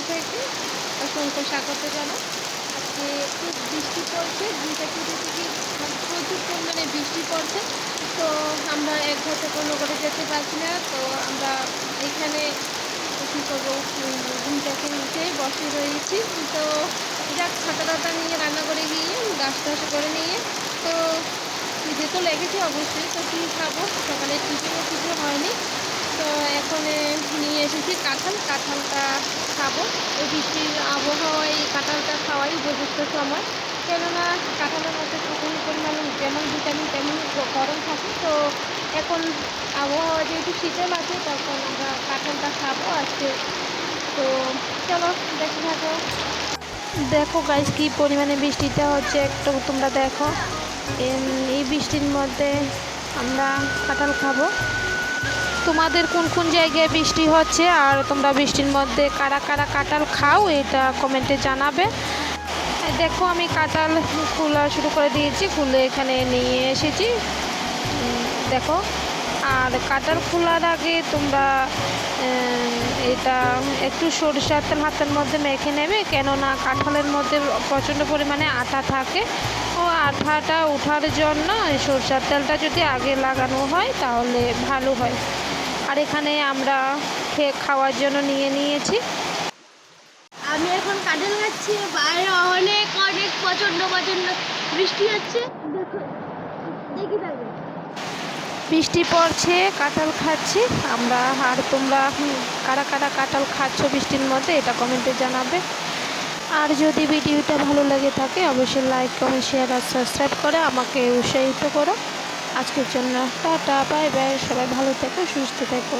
থেকে অসংখ্য স্বাগত জানাই। আজকে খুব বৃষ্টি পড়ছে, 2টা থেকে প্রচুর পরিমাণে বৃষ্টি পড়ছে। তো আমরা এক ঘর থেকে অন্য ঘরে যেতে পারছি না। তো আমরা এখানে কী করবো, ঘুম থেকে উঠে বসে রয়েছি। তো যাক, ছাতা নিয়ে রান্না করে গিয়ে গাছ টাছ করে নিয়ে তো খিদে তো লেগেছে অবশ্যই। তো কী খাবো, সকালে টিফিনও কিছু হয়নি। তো এখন নিয়ে এসেছি কাঁঠালটা খাবো। এই বৃষ্টির আবহাওয়ায় এই কাঁঠালটা খাওয়াই উপযুক্ত সময়। কেননা কাঁঠালের মধ্যে প্রচুর পরিমাণে যেমন ভিটামিন তেমন গরম থাকে। তো এখন আবহাওয়া যেহেতু শীতল আছে, তখন আমরা কাঁঠালটা খাবো আজকে। তো চলো দেখতে থাকো। দেখো গাইস, কি পরিমাণে বৃষ্টিটা হচ্ছে, একটু তোমরা দেখো। এই বৃষ্টির মধ্যে আমরা কাঁঠাল খাবো। তোমাদের কোন কোন জায়গায় বৃষ্টি হচ্ছে আর তোমরা বৃষ্টির মধ্যে কারা কারা কাঁঠাল খাও, এটা কমেন্টে জানাবে। দেখো, আমি কাঁঠাল খোলা শুরু করে দিয়েছি, খুলে এখানে নিয়ে এসেছি। দেখো, আর কাঁঠাল খোলার আগে তোমরা এটা একটু সরিষার তেল হাতের মধ্যে মেখে নেবে, কেননা কাঁঠালের মধ্যে প্রচণ্ড পরিমাণে আঠা থাকে। ও আঠাটা ওঠার জন্য সরষের তেলটা যদি আগে লাগানো হয় তাহলে ভালো হয়। আর এখানে আমরা খাওয়ার জন্য নিয়ে নিয়েছি। আমি এখন কাঁঠাল খাচ্ছি, বাইরে অনেক অনেক প্রচন্ড বৃষ্টি হচ্ছে। দেখো, দেখি থাকবে। বৃষ্টি পড়ছে, কাঁঠাল খাচ্ছি আমরা। আর তোমরা কারা কারা কাঁঠাল খাচ্ছ বৃষ্টির মধ্যে, এটা কমেন্টে জানাবে। আর যদি ভিডিওটা ভালো লেগে থাকে অবশ্যই লাইক, কমেন্ট, শেয়ার আর সাবস্ক্রাইব করে আমাকে উৎসাহিত করো। আজকের জন্য টাটা, বাই বাই। সবাই ভালো থেকো, সুস্থ থেকো।